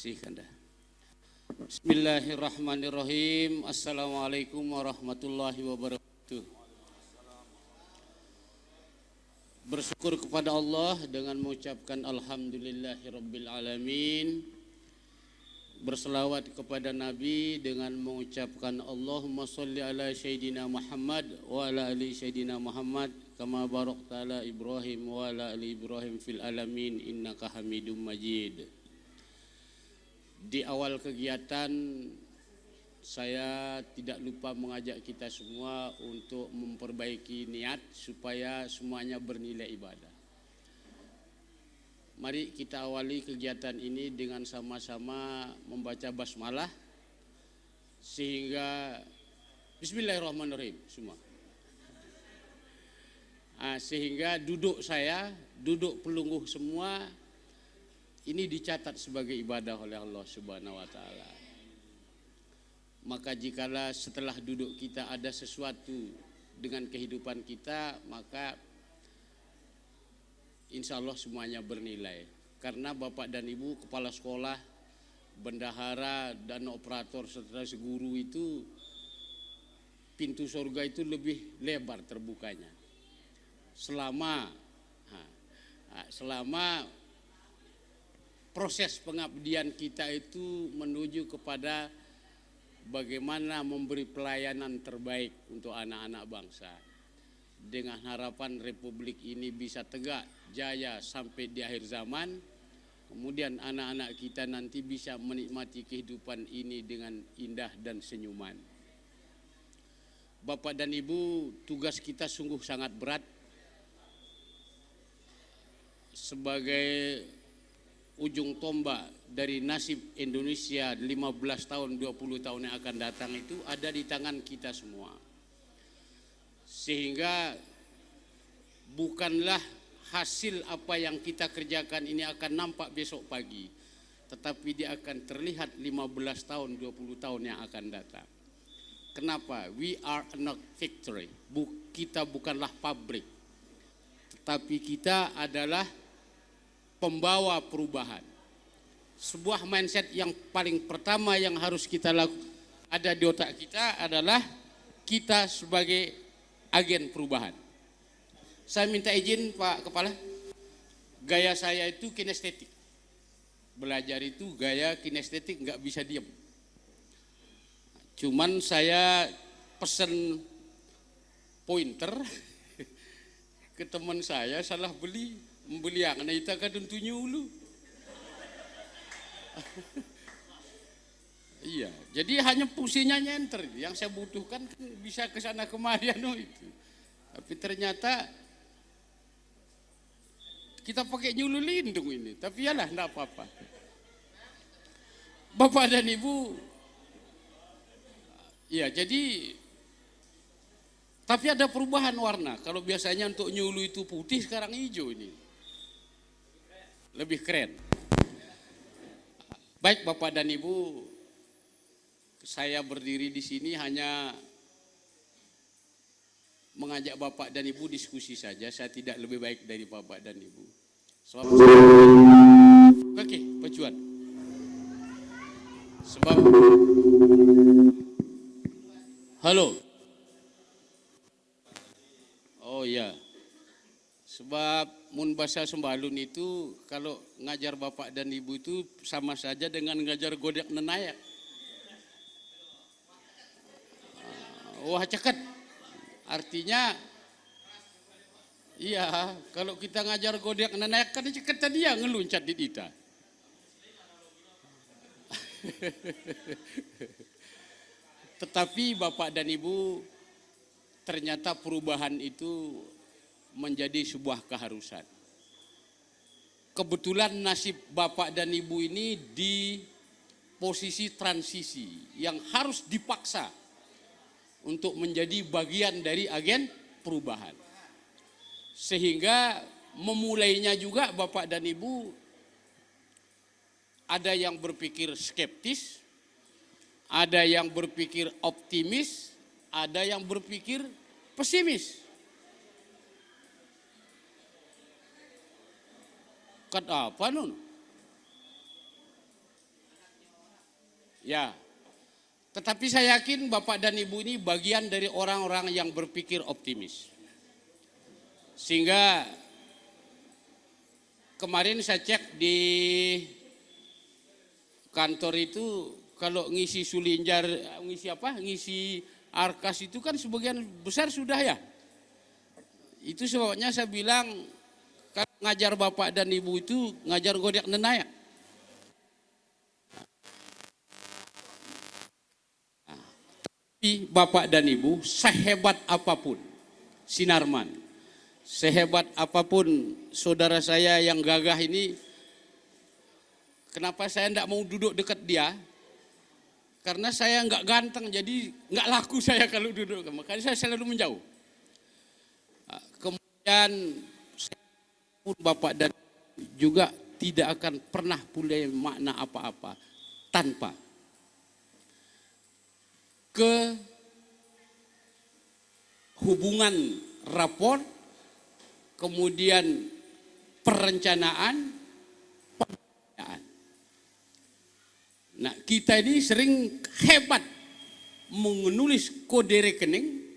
Kasihkan dah. Bismillahirrahmanirrahim. Assalamualaikum warahmatullahi wabarakatuh. Bersyukur kepada Allah dengan mengucapkan alhamdulillahirabbil alamin. Berselawat kepada Nabi dengan mengucapkan Allahumma sholli ala sayyidina Muhammad wa ala ali sayyidina Muhammad kama barakta ala Ibrahim wa ala ali Ibrahim fil alamin innaka Hamidum Majid. Di awal kegiatan saya tidak lupa mengajak kita semua untuk memperbaiki niat supaya semuanya bernilai ibadah. Mari kita awali kegiatan ini dengan sama-sama membaca basmalah sehingga bismillahirrahmanirrahim semua. Sehingga duduk pelungguh semua ini dicatat sebagai ibadah oleh Allah Subhanahu wa taala. Maka jikalau setelah duduk kita ada sesuatu dengan kehidupan kita, maka insya Allah semuanya bernilai. Karena Bapak dan Ibu kepala sekolah, bendahara dan operator serta guru itu pintu surga itu lebih lebar terbukanya. Selama proses pengabdian kita itu menuju kepada bagaimana memberi pelayanan terbaik untuk anak-anak bangsa. Dengan harapan Republik ini bisa tegak, jaya sampai di akhir zaman. Kemudian anak-anak kita nanti bisa menikmati kehidupan ini dengan indah dan senyuman. Bapak dan Ibu, tugas kita sungguh sangat berat. Sebagai ujung tombak dari nasib Indonesia 15 tahun, 20 tahun yang akan datang itu ada di tangan kita semua. Sehingga bukanlah hasil apa yang kita kerjakan ini akan nampak besok pagi, tetapi dia akan terlihat 15 tahun, 20 tahun yang akan datang. Kenapa? We are not factory. Kita bukanlah pabrik, tetapi kita adalah pembawa perubahan. Sebuah mindset yang paling pertama yang harus kita lakukan ada di otak kita adalah kita sebagai agen perubahan. Saya minta izin Pak Kepala, gaya saya itu kinestetik. Belajar itu gaya kinestetik, nggak bisa diam. Cuman saya pesen pointer ke teman saya, salah membeli yang na ita kadun tunyulu. Iya, jadi hanya fungsinya nyenter. Yang saya butuhkan kan bisa ke sana kemari itu. Tapi ternyata kita pakai nyulu lindung ini. Tapi yalah, enggak apa-apa. Bapak dan Ibu, ya jadi tapi ada perubahan warna. Kalau biasanya untuk nyulu itu putih, sekarang hijau ini. Lebih keren. Baik Bapak dan Ibu, saya berdiri di sini hanya mengajak Bapak dan Ibu diskusi saja. Saya tidak lebih baik dari Bapak dan Ibu. Oke, pecuan. Sebab halo. Oh ya. Sebab mun bahasa Sembalun itu kalau ngajar Bapak dan Ibu itu sama saja dengan ngajar godek nenayak. Wah ceket. Artinya iya, kalau kita ngajar godek nenayak kan ceket tadi ya ngeluncat di kita. Tetapi Bapak dan Ibu, ternyata perubahan itu menjadi sebuah keharusan. Kebetulan nasib Bapak dan Ibu ini di posisi transisi yang harus dipaksa untuk menjadi bagian dari agen perubahan. Sehingga memulainya juga Bapak dan Ibu ada yang berpikir skeptis, ada yang berpikir optimis, ada yang berpikir pesimis. Kat apa nun? Ya, tetapi saya yakin Bapak dan Ibu ini bagian dari orang-orang yang berpikir optimis. Sehingga kemarin saya cek di kantor itu, kalau ngisi sulinjar, ngisi arkas itu kan sebagian besar sudah ya. Itu sebabnya saya bilang, kalau ngajar Bapak dan Ibu itu ngajar godek nenaya. Bapak dan Ibu, sehebat apapun Sinarman, sehebat apapun saudara saya yang gagah ini, kenapa saya tidak mau duduk dekat dia? Karena saya nggak ganteng, jadi nggak laku saya kalau duduk, makanya saya selalu menjauh. Kemudian pun Bapak dan juga tidak akan pernah punya makna apa-apa tanpa hubungan rapor, kemudian perencanaan, pembiayaan. Nah, kita ini sering hebat menulis kode rekening,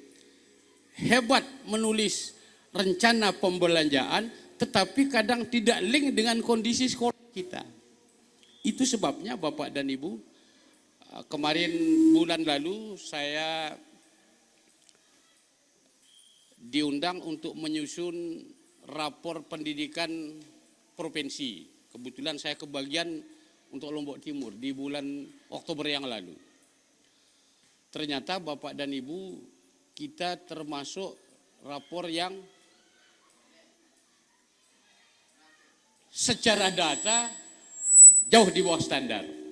hebat menulis rencana pembelanjaan, tetapi kadang tidak link dengan kondisi sekolah kita. Itu sebabnya Bapak dan Ibu, kemarin bulan lalu saya diundang untuk menyusun rapor pendidikan provinsi. Kebetulan saya kebagian untuk Lombok Timur di bulan Oktober yang lalu. Ternyata Bapak dan Ibu, kita termasuk rapor yang secara data jauh di bawah standar.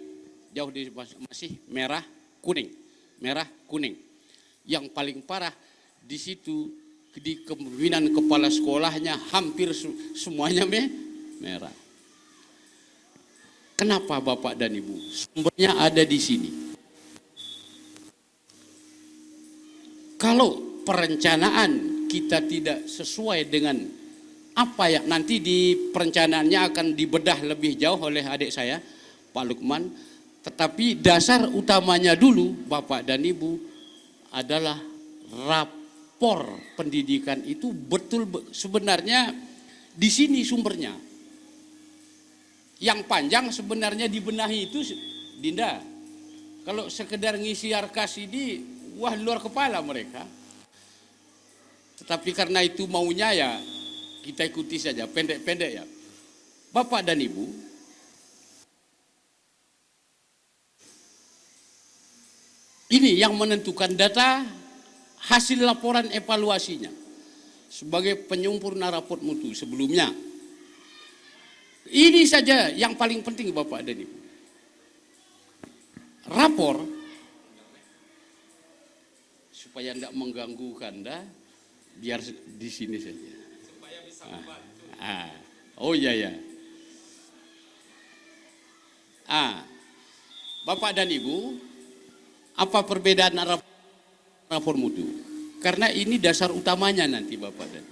Jauh di masih merah kuning. Yang paling parah di situ, di kepemimpinan kepala sekolahnya hampir semuanya merah. Kenapa Bapak dan Ibu? Sumbernya ada di sini. Kalau perencanaan kita tidak sesuai dengan apa yang nanti di perencanaannya akan dibedah lebih jauh oleh adik saya, Pak Lukman. Tetapi dasar utamanya dulu Bapak dan Ibu adalah rapor pendidikan itu betul sebenarnya di sini sumbernya. Yang panjang sebenarnya dibenahi itu Dinda. Kalau sekedar ngisi arkas ini, wah luar kepala mereka. Tetapi karena itu maunya ya kita ikuti saja, pendek-pendek ya. Bapak dan Ibu, ini yang menentukan data hasil laporan evaluasinya sebagai penyempurna raport mutu sebelumnya. Ini saja yang paling penting Bapak dan Ibu. Rapor, supaya tidak mengganggu Anda, biar di sini saja. Supaya bisa membantu. Oh iya ya. Bapak dan Ibu, apa perbedaan rapor mutu? Karena ini dasar utamanya nanti Bapak dan Ibu.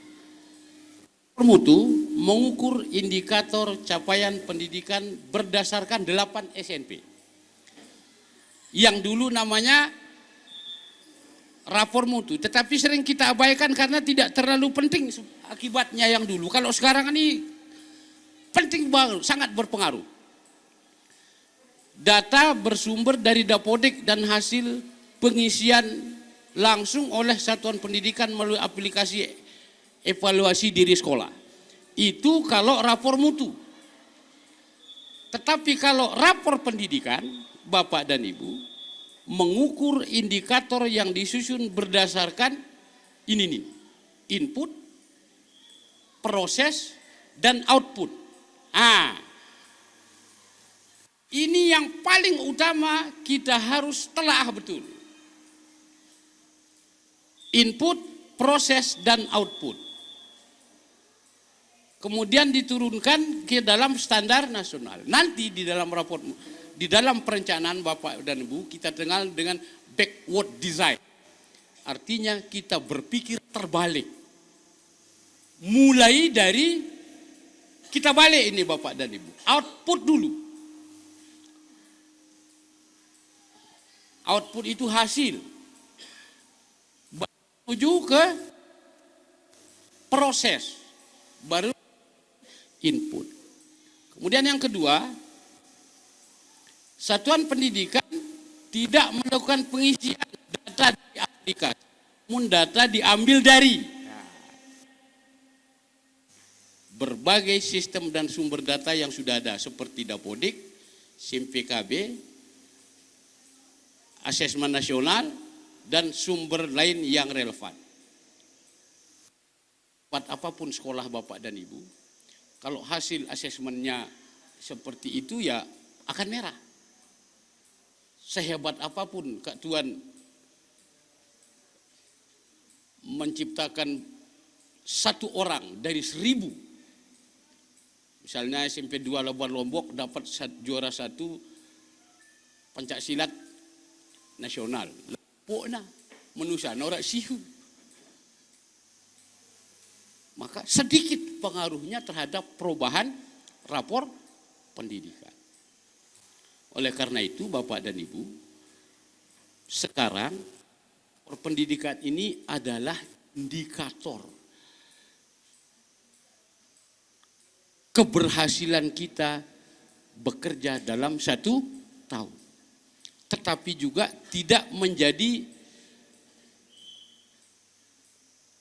Rapor mutu mengukur indikator capaian pendidikan berdasarkan 8 SNP. Yang dulu namanya rapor mutu, tetapi sering kita abaikan karena tidak terlalu penting akibatnya yang dulu. Kalau sekarang ini penting banget, sangat berpengaruh. Data bersumber dari Dapodik dan hasil pengisian langsung oleh satuan pendidikan melalui aplikasi evaluasi diri sekolah. Itu kalau rapor mutu. Tetapi kalau rapor pendidikan, Bapak dan Ibu, mengukur indikator yang disusun berdasarkan ini nih, input, proses, dan output. Ini yang paling utama kita harus telah betul. Input, proses, dan output. Kemudian diturunkan ke dalam standar nasional. Nanti di dalam rapor, di dalam perencanaan Bapak dan Ibu, kita kenal dengan backward design. Artinya kita berpikir terbalik. Mulai dari, kita balik ini Bapak dan Ibu. Output dulu. output itu hasil, menuju ke proses, baru input. Kemudian yang kedua, satuan pendidikan tidak melakukan pengisian data di aplikasi, namun data diambil dari berbagai sistem dan sumber data yang sudah ada seperti Dapodik, SIM PKB, asesmen nasional, dan sumber lain yang relevan. Buat apapun sekolah Bapak dan Ibu, kalau hasil asesmennya seperti itu ya akan merah. Sehebat apapun Kak Tuan menciptakan satu orang dari 1000. Misalnya SMP 2 Labuan Lombok dapat juara 1 pencak silat nasional. Pokna menusa norak sihu. Maka sedikit pengaruhnya terhadap perubahan rapor pendidikan. Oleh karena itu Bapak dan Ibu, sekarang pendidikan ini adalah indikator keberhasilan kita bekerja dalam 1 tahun. Tetapi juga tidak menjadi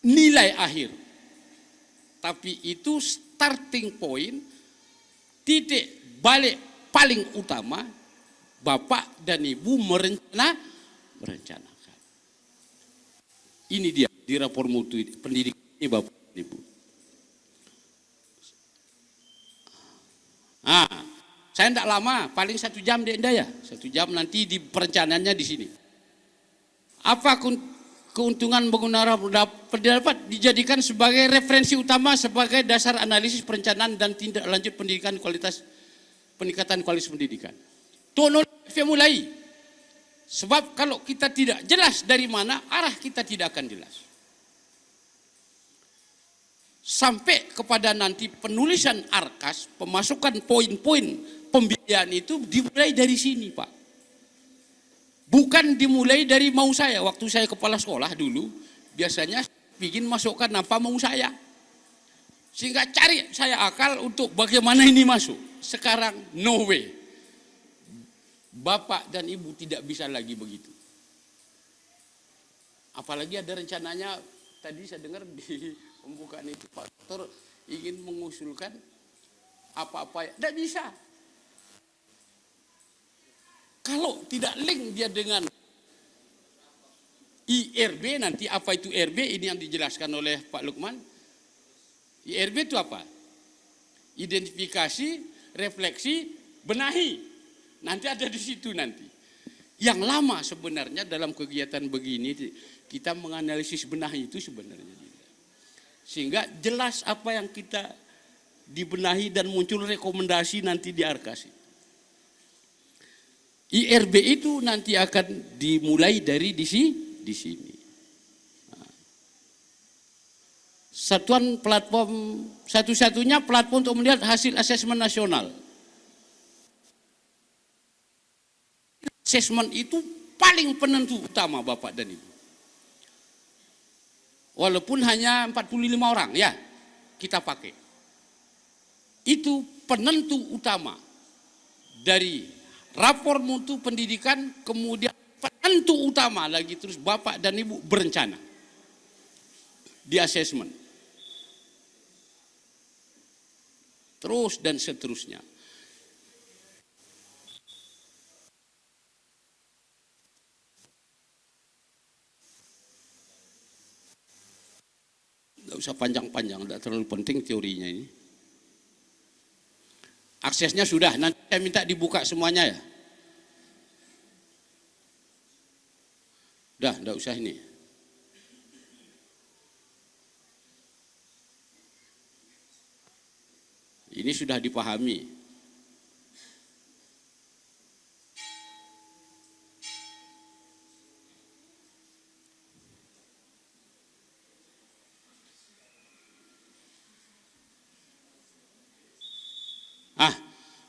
nilai akhir. Tapi itu starting point, titik balik paling utama Bapak dan Ibu merencanakan. Ini dia di rapor mutu pendidikan ini Bapak dan Ibu. Saya tidak lama, paling 1 jam deh ya. 1 jam nanti di perencanaannya di sini. Apa keuntungan menggunakan pendapat dijadikan sebagai referensi utama sebagai dasar analisis perencanaan dan tindak lanjut peningkatan kualitas pendidikan. Tono mulai. Sebab kalau kita tidak jelas dari mana, arah kita tidak akan jelas. Sampai kepada nanti penulisan arkas, pemasukan poin-poin pembiayaan itu dimulai dari sini Pak. Bukan dimulai dari mau saya. Waktu saya kepala sekolah dulu, biasanya bikin masukkan apa mau saya. Sehingga cari saya akal untuk bagaimana ini masuk. Sekarang no way. Bapak dan Ibu tidak bisa lagi begitu. Apalagi ada rencananya, tadi saya dengar di pembukaan itu Pak Dokter ingin mengusulkan apa-apa, tidak bisa. Kalau tidak link dia dengan IRB, nanti apa itu IRB, ini yang dijelaskan oleh Pak Lukman. IRB itu apa? Identifikasi, refleksi, benahi. Nanti ada di situ nanti. Yang lama sebenarnya dalam kegiatan begini, kita menganalisis benahi itu sebenarnya. Sehingga jelas apa yang kita dibenahi dan muncul rekomendasi nanti di Arkas. IRB itu nanti akan dimulai dari di sini. Satuan platform, satu-satunya platform untuk melihat hasil asesmen nasional. Asesmen itu paling penentu utama Bapak dan Ibu. Walaupun hanya 45 orang ya kita pakai. Itu penentu utama dari rapor mutu pendidikan, kemudian penentu utama lagi terus Bapak dan Ibu berencana di asesmen. Terus dan seterusnya. Tidak usah panjang-panjang, tidak terlalu penting teorinya ini. Aksesnya sudah, nanti saya minta dibuka semuanya ya. Udah, tidak usah ini. Ini sudah dipahami.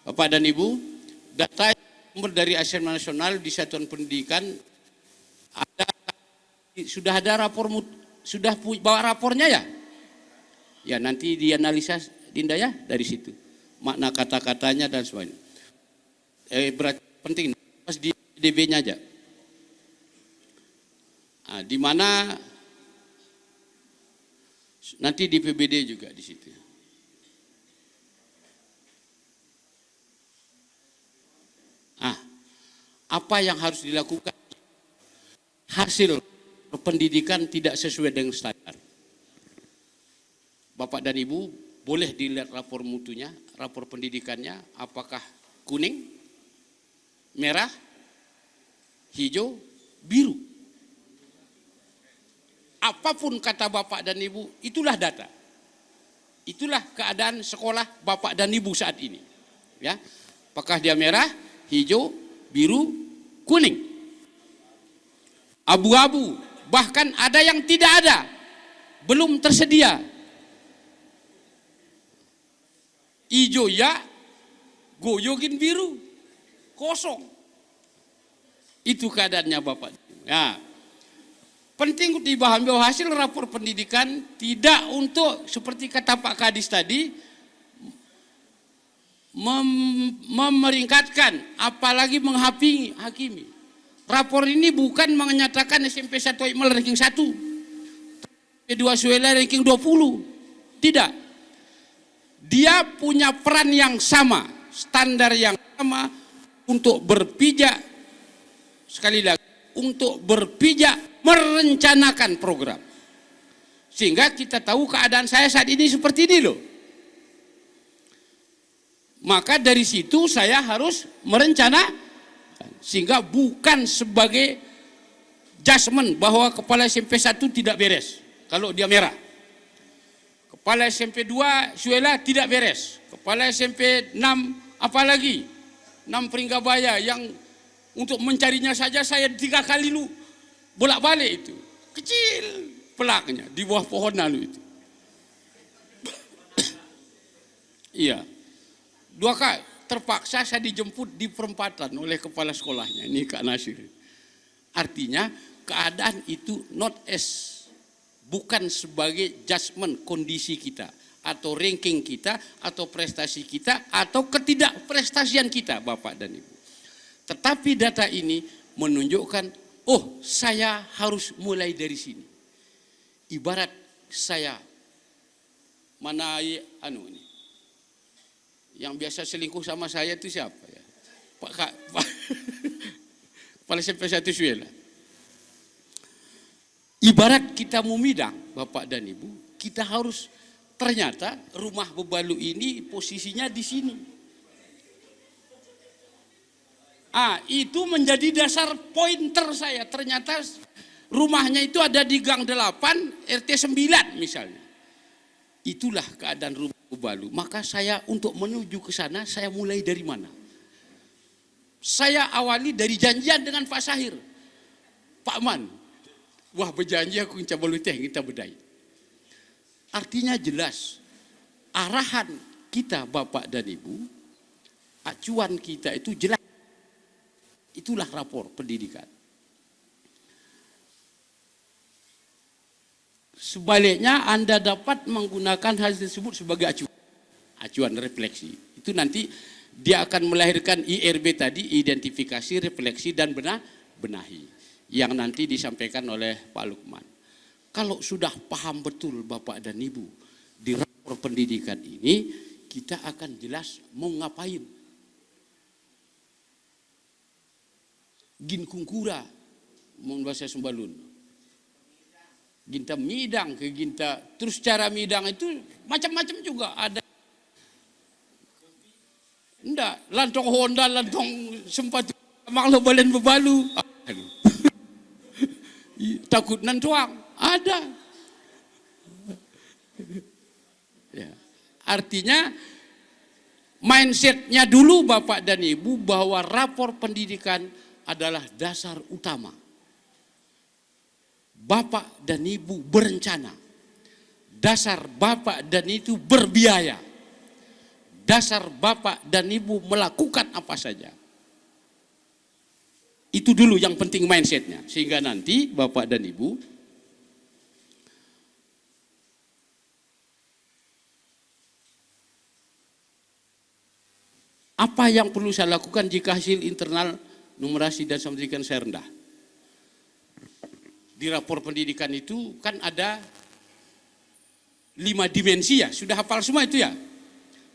Bapak dan Ibu, data sumber dari asesmen nasional di satuan pendidikan Sudah ada sudah bawa rapornya ya? Ya nanti dianalisa Dinda ya dari situ. Makna kata-katanya dan sebagainya. Berarti penting pas di DB-nya aja. Nah, di mana nanti di PBD juga di situ. Apa yang harus dilakukan? Hasil pendidikan tidak sesuai dengan standar. Bapak dan Ibu boleh dilihat rapor mutunya, rapor pendidikannya, apakah kuning, merah, hijau, biru. Apapun kata Bapak dan Ibu, itulah data. Itulah keadaan sekolah Bapak dan Ibu saat ini. Ya, apakah dia merah, hijau, biru, kuning, abu-abu, bahkan ada yang tidak ada, belum tersedia. Hijau ya, goyogin biru, kosong. Itu keadaannya Bapak. Ya. Penting dipahami bahwa hasil rapor pendidikan tidak untuk seperti kata Pak Kadis tadi memeringkatkan, apalagi menghakimi. Rapor ini bukan menyatakan SMP 1 Ikmal ranking 1, SMP 2 Suela ranking 20. Tidak. Dia punya peran yang sama, standar yang sama untuk berpijak, sekali lagi, untuk berpijak merencanakan program. Sehingga kita tahu keadaan saya saat ini seperti ini loh. Maka dari situ saya harus merencanakan, sehingga bukan sebagai judgement bahwa kepala SMP 1 tidak beres kalau dia merah, kepala SMP 2 Suela tidak beres, kepala SMP 6 apalagi 6 Pringgabaya yang untuk mencarinya saja saya 3 kali lu bolak-balik, itu kecil pelaknya di bawah pohon lalu itu. Iya. 2 kali terpaksa saya dijemput di perempatan oleh kepala sekolahnya, ini Kak Nasir. Artinya keadaan itu not as, bukan sebagai judgement kondisi kita atau ranking kita atau prestasi kita atau ketidakprestasian kita Bapak dan Ibu. Tetapi data ini menunjukkan, oh saya harus mulai dari sini. Ibarat saya mana ini yang biasa selingkuh sama saya itu siapa ya? Pak Kepala SMP 1 Suela. Ibarat kita memidang Bapak dan Ibu, kita harus, ternyata rumah bebalu ini posisinya di sini. Itu menjadi dasar pointer saya. Ternyata rumahnya itu ada di Gang 8 RT 9 misalnya. Itulah keadaan rumah bebalu. Maka saya untuk menuju ke sana, saya mulai dari mana? Saya awali dari janjian dengan Pak Sahir. Pak Man, wah berjanji aku coba teh kita bedai. Artinya jelas, arahan kita Bapak dan Ibu, acuan kita itu jelas. Itulah rapor pendidikan. Sebaliknya Anda dapat menggunakan hal tersebut sebagai acuan refleksi. Itu nanti dia akan melahirkan IRB tadi, identifikasi, refleksi, dan benahi. Yang nanti disampaikan oleh Pak Lukman. Kalau sudah paham betul Bapak dan Ibu di rapor pendidikan ini, kita akan jelas mau ngapain. Gin kungkura, mau bahasa Sumbalun. Ginta midang ke ginta, terus cara midang itu macam-macam juga ada. Enggak, lantong Honda, lantong sempat maklo balen bebalu. Takut nantuang, ada. Ya. Artinya mindsetnya dulu Bapak dan Ibu bahwa rapor pendidikan adalah dasar utama. Bapak dan Ibu berencana. Dasar Bapak dan Ibu berbiaya. Dasar Bapak dan Ibu melakukan apa saja. Itu dulu yang penting mindsetnya. Sehingga nanti Bapak dan Ibu, apa yang perlu saya lakukan jika hasil internal numerasi dan pendidikan saya rendah? Di rapor pendidikan itu kan ada 5 dimensi ya, sudah hafal semua itu ya?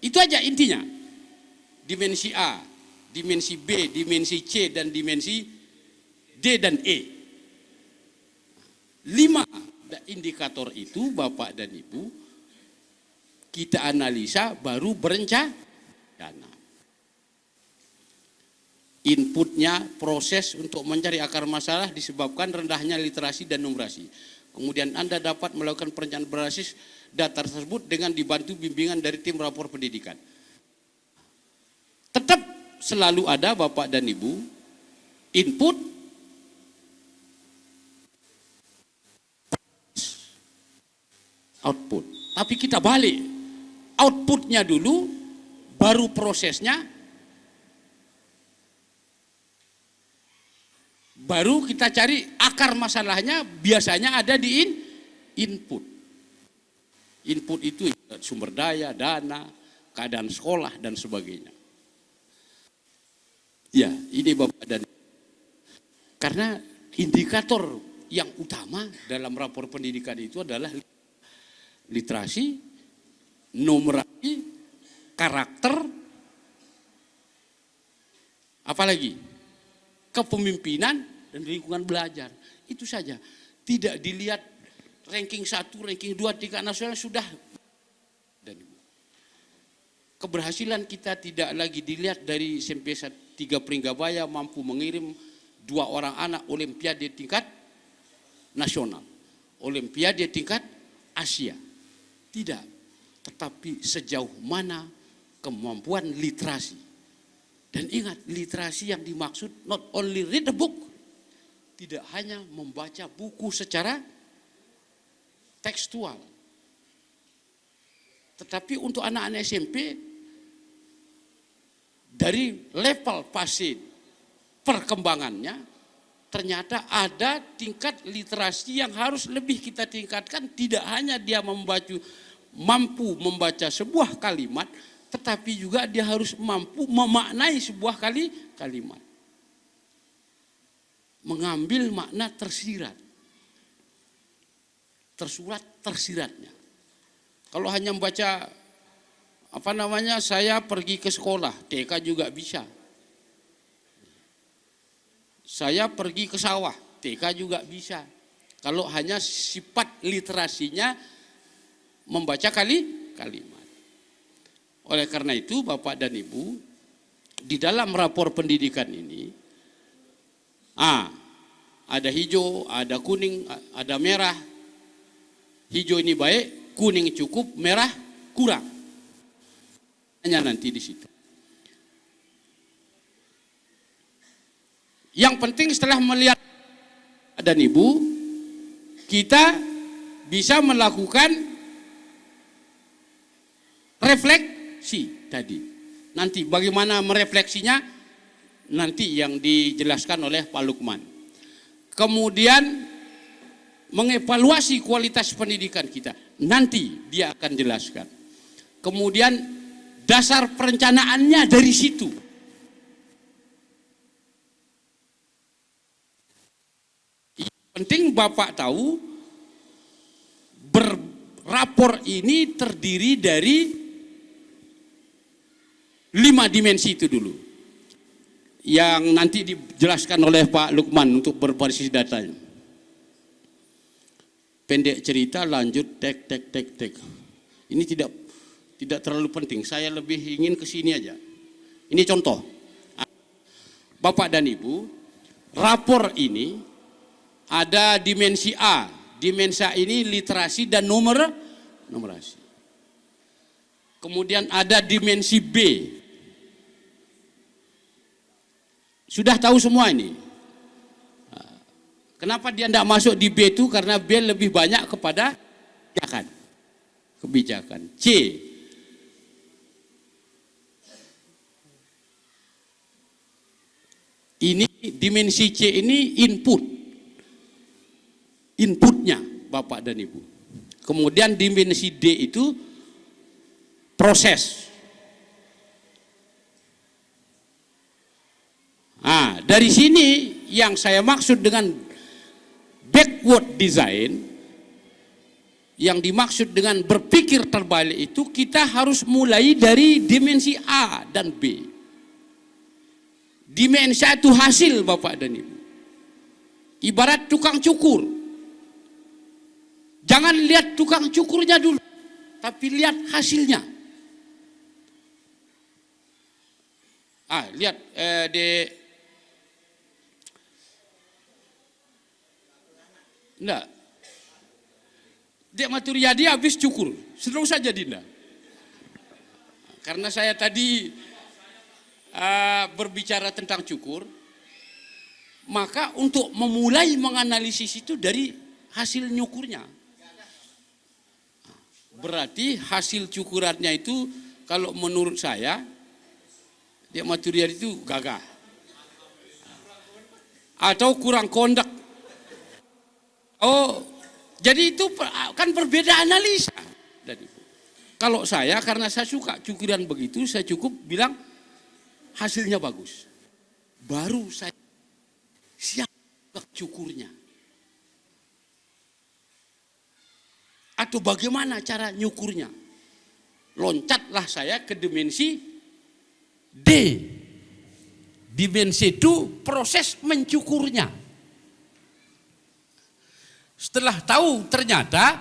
Itu aja intinya. Dimensi A, dimensi B, dimensi C, dan dimensi D dan E. 5 indikator itu Bapak dan Ibu kita analisa baru berencana. Inputnya proses untuk mencari akar masalah disebabkan rendahnya literasi dan numerasi. Kemudian Anda dapat melakukan perencanaan berbasis data tersebut dengan dibantu bimbingan dari tim rapor pendidikan. Tetap selalu ada Bapak dan Ibu input, output. Tapi kita balik, outputnya dulu, baru prosesnya, baru kita cari akar masalahnya. Biasanya ada di input. Input itu sumber daya, dana, keadaan sekolah, dan sebagainya. Ya, ini Bapak dan Ibu. Karena indikator yang utama dalam rapor pendidikan itu adalah literasi, numerasi, karakter, apalagi kepemimpinan dan lingkungan belajar. Itu saja. Tidak dilihat ranking 1, ranking 2, 3 nasional sudah. Dan keberhasilan kita tidak lagi dilihat dari SMP 3 Pringgabaya mampu mengirim 2 orang anak olimpiade tingkat nasional, olimpiade tingkat Asia. Tidak. Tetapi sejauh mana kemampuan literasi. Dan ingat, literasi yang dimaksud not only read the book, tidak hanya membaca buku secara tekstual. Tetapi untuk anak-anak SMP, dari level fase perkembangannya, ternyata ada tingkat literasi yang harus lebih kita tingkatkan. Tidak hanya dia mampu membaca sebuah kalimat, tetapi juga dia harus mampu memaknai sebuah kalimat. Mengambil makna tersirat. Tersurat tersiratnya. Kalau hanya membaca saya pergi ke sekolah, TK juga bisa. Saya pergi ke sawah, TK juga bisa. Kalau hanya sifat literasinya membaca kalimat. Oleh karena itu Bapak dan Ibu, di dalam rapor pendidikan ini ada hijau, ada kuning, ada merah. Hijau ini baik, kuning cukup, merah kurang. Hanya nanti di situ. Yang penting setelah melihat dan Ibu, kita bisa melakukan refleksi tadi. Nanti bagaimana merefleksinya nanti yang dijelaskan oleh Pak Lukman. Kemudian mengevaluasi kualitas pendidikan kita. Nanti dia akan jelaskan. Kemudian dasar perencanaannya dari situ. Yang penting Bapak tahu, rapor ini terdiri dari 5 dimensi itu dulu. Yang nanti dijelaskan oleh Pak Lukman untuk berbasis datanya. Pendek cerita lanjut tek. Ini tidak terlalu penting. Saya lebih ingin ke sini aja. Ini contoh. Bapak dan Ibu, rapor ini ada dimensi A. Dimensi A ini literasi dan numerasi. Kemudian ada dimensi B. Sudah tahu semua ini. Kenapa dia tidak masuk di B itu? Karena B lebih banyak kepada kebijakan. C. Ini dimensi C ini inputnya Bapak dan Ibu. Kemudian dimensi D itu proses. Nah, dari sini yang saya maksud dengan backward design, yang dimaksud dengan berpikir terbalik itu kita harus mulai dari dimensi A dan B. Dimensi A itu hasil Bapak dan Ibu. Ibarat tukang cukur. Jangan lihat tukang cukurnya dulu, tapi lihat hasilnya. Lihat enggak. Dek Maturyadi habis cukur, seterus saja Dinda. Karena saya tadi berbicara tentang cukur, maka untuk memulai menganalisis itu dari hasil nyukurnya. Berarti hasil cukurannya itu kalau menurut saya, Dek Maturyadi itu gagah. Atau kurang kondak. Jadi itu kan berbeda analisa. Kalau saya, karena saya suka cukuran begitu, saya cukup bilang hasilnya bagus. Baru saya siap cukurnya. Atau bagaimana cara nyukurnya? Loncatlah saya ke dimensi D. Dimensi itu proses mencukurnya. Setelah tahu ternyata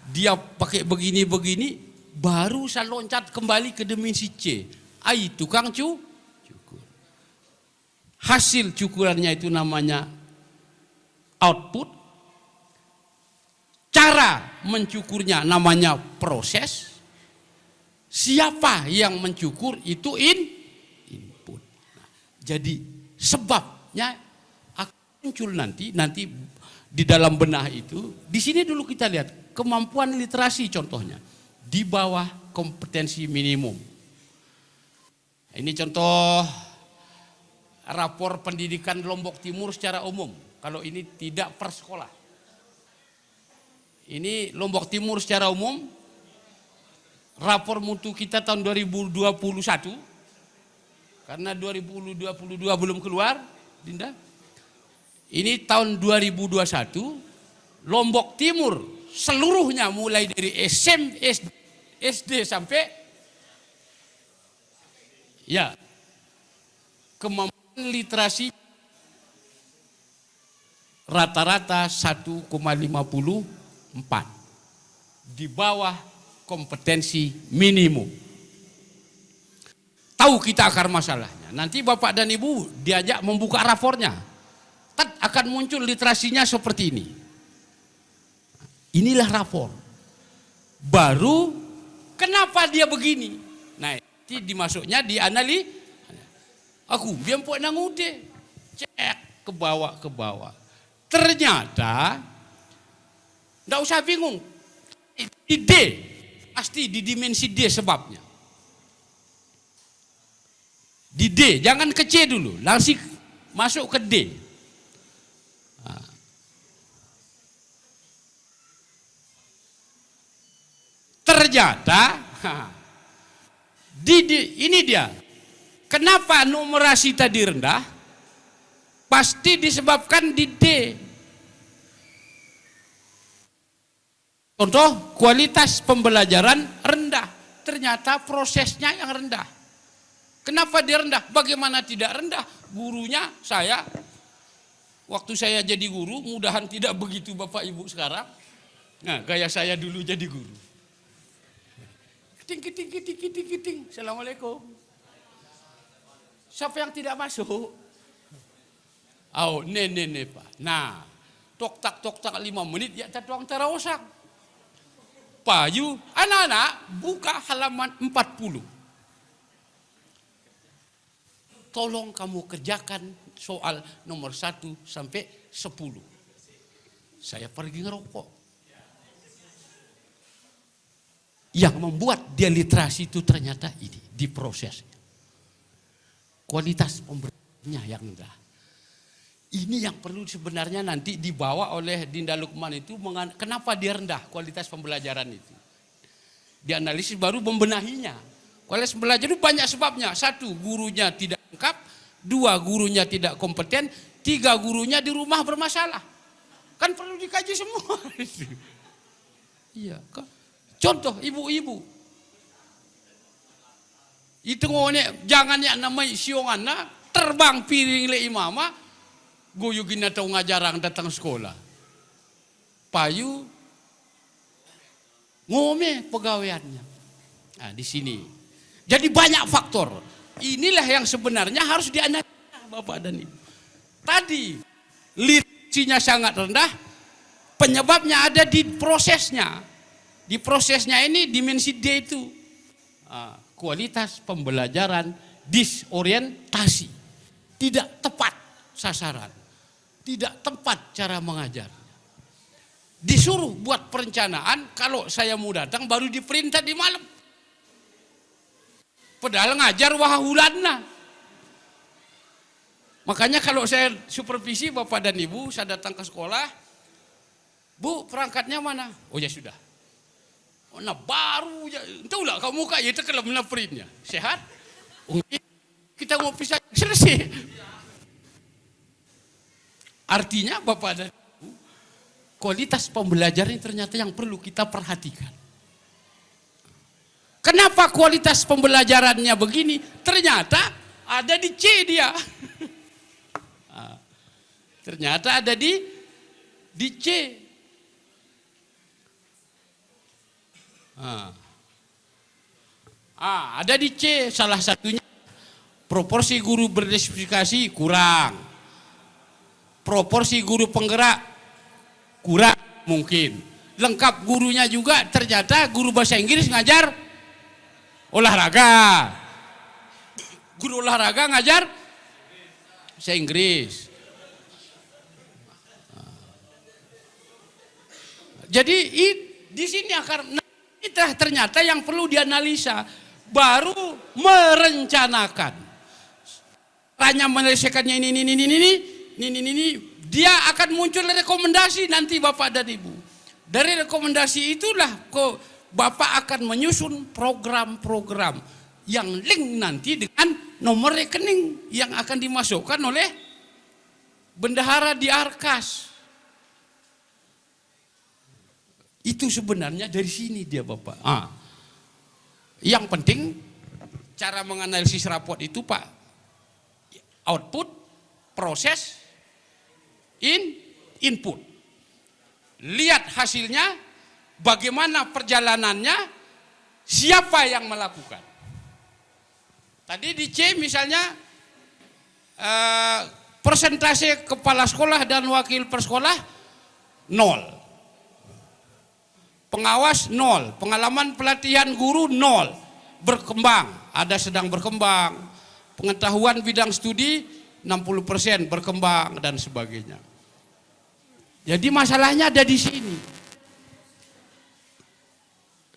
dia pakai begini-begini, baru saya loncat kembali ke dimensi C. Tukang cukur. Hasil cukurannya itu namanya output. Cara mencukurnya namanya proses. Siapa yang mencukur itu input. Jadi sebabnya akan muncul nanti di dalam benah itu. Di sini dulu kita lihat kemampuan literasi contohnya di bawah kompetensi minimum. Ini contoh rapor pendidikan Lombok Timur secara umum. Kalau ini tidak per sekolah. Ini Lombok Timur secara umum. Rapor mutu kita tahun 2021. Karena 2022 belum keluar, Dinda. Ini tahun 2021. Lombok Timur seluruhnya mulai dari SD sampai kemampuan literasi rata-rata 1,54 di bawah kompetensi minimum. Tahu kita akar masalahnya. Nanti Bapak dan Ibu diajak membuka rapornya. Akan muncul literasinya seperti ini. Inilah rapor. Baru kenapa dia begini? Nah, ini dimasuknya di analisis. Aku biar puak nangude. Cek ke bawah. Ternyata enggak usah bingung. Di D, pasti di dimensi D sebabnya. Di D, jangan ke C dulu, langsung masuk ke D. Ternyata ini dia. Kenapa numerasi tadi rendah? Pasti disebabkan di D. Contoh, kualitas pembelajaran rendah. Ternyata prosesnya yang rendah. Kenapa dia rendah? Bagaimana tidak rendah? Gurunya saya, waktu saya jadi guru, mudahan tidak begitu Bapak Ibu sekarang. Nah, gaya saya dulu jadi guru. Keting. Assalamualaikum. Siapa yang tidak masuk? Nenek Pak. Nah, tok tak 5 menit ya tatuang tarawasak. Payu, anak-anak buka halaman 40. Tolong kamu kerjakan soal nomor 1 sampai 10. Saya pergi ngerokok. Yang membuat dia literasi itu ternyata ini, di prosesnya. Kualitas pemberiannya yang rendah. Ini yang perlu sebenarnya nanti dibawa oleh Dinda Lukman itu, kenapa dia rendah kualitas pembelajaran itu. Dianalisis baru membenahinya. Kualitas pembelajaran itu banyak sebabnya. 1, gurunya tidak lengkap. 2, gurunya tidak kompeten. 3, gurunya di rumah bermasalah. Kan perlu dikaji semua. Iya, contoh ibu-ibu. Itu ngone jangan ya namanya sionganna terbang piring le imama goyugina tau ngajarang datang sekolah. Payu ngome pegawaiannya. Nah, di sini. Jadi banyak faktor. Inilah yang sebenarnya harus dianalisa Bapak dan Ibu. Tadi literasinya sangat rendah, penyebabnya ada di prosesnya. Di prosesnya ini dimensi D itu. Kualitas pembelajaran disorientasi, tidak tepat sasaran, tidak tepat cara mengajar. Disuruh buat perencanaan, kalau saya mau datang baru diperintah di malam. Padahal ngajar wahahulanna. Makanya kalau saya supervisi Bapak dan Ibu, saya datang ke sekolah, Bu perangkatnya mana? Oh ya sudah. Nah baru ya, entahlah kamu muka ya itu kalau menaprintnya sehat, kita mau pisah selesai. Artinya Bapak dan Ibu, kualitas pembelajaran ternyata yang perlu kita perhatikan. Kenapa kualitas pembelajarannya begini? Ternyata ada di C dia. Ternyata ada di C. Ada di C, salah satunya proporsi guru berdiskusi kurang, proporsi guru penggerak kurang mungkin, lengkap gurunya juga ternyata guru bahasa Inggris ngajar olahraga, guru olahraga ngajar bahasa Inggris. Jadi di sini akan ternyata yang perlu dianalisa, baru merencanakan. Caranya menyelesaikannya ini, dia akan muncul rekomendasi nanti Bapak dan Ibu. Dari rekomendasi itulah kok Bapak akan menyusun program-program yang link nanti dengan nomor rekening yang akan dimasukkan oleh bendahara di Arkas. Itu sebenarnya dari sini dia Bapak. Yang penting cara menganalisis raport itu Pak, output, proses, input. Lihat hasilnya, bagaimana perjalanannya, siapa yang melakukan. Tadi di C misalnya persentase kepala sekolah dan wakil persekolah 0. Pengawas 0, pengalaman pelatihan guru 0, berkembang, ada sedang berkembang, pengetahuan bidang studi 60% berkembang dan sebagainya. Jadi masalahnya ada di sini.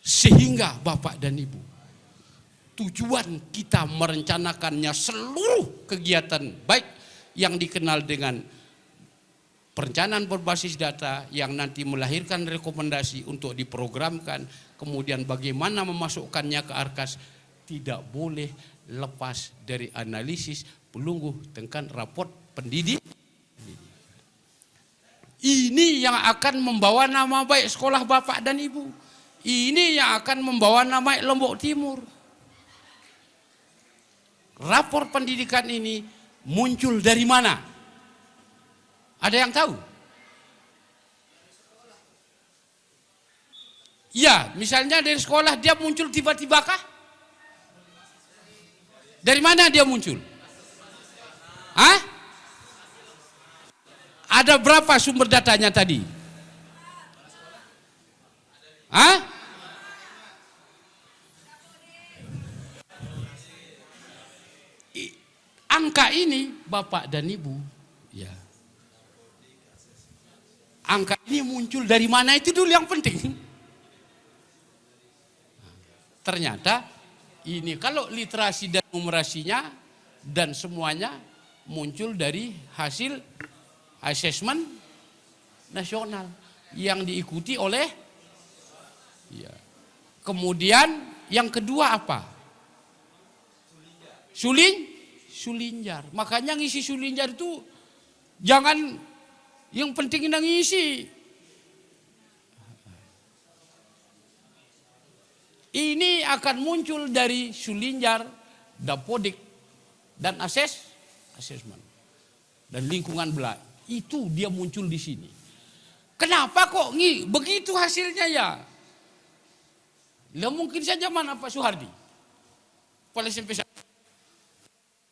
Sehingga Bapak dan Ibu, tujuan kita merencanakannya seluruh kegiatan baik yang dikenal dengan perencanaan berbasis data yang nanti melahirkan rekomendasi untuk diprogramkan, kemudian bagaimana memasukkannya ke Arkas, tidak boleh lepas dari analisis pelungguh tengkan raport pendidik. Ini yang akan membawa nama baik sekolah Bapak dan Ibu. Ini yang akan membawa nama baik Lombok Timur. Rapor pendidikan ini muncul dari mana? Ada yang tahu? Ya, misalnya dari sekolah dia muncul tiba-tiba kah? Dari mana dia muncul? Ada berapa sumber datanya tadi? Angka ini Bapak dan Ibu, ya. Angka ini muncul dari mana itu dulu yang penting. Ternyata ini kalau literasi dan numerasinya dan semuanya muncul dari hasil asesmen nasional yang diikuti oleh ya. Kemudian yang kedua apa? Sulinjar. Makanya ngisi sulinjar itu jangan yang penting yang ngisi. Ini akan muncul dari sulinjar, dapodik, dan asesmen dan lingkungan belajar. Itu dia muncul di sini. Kenapa kok begitu hasilnya ya? Lah mungkin saja mana Pak Soehardi? Kepala SMP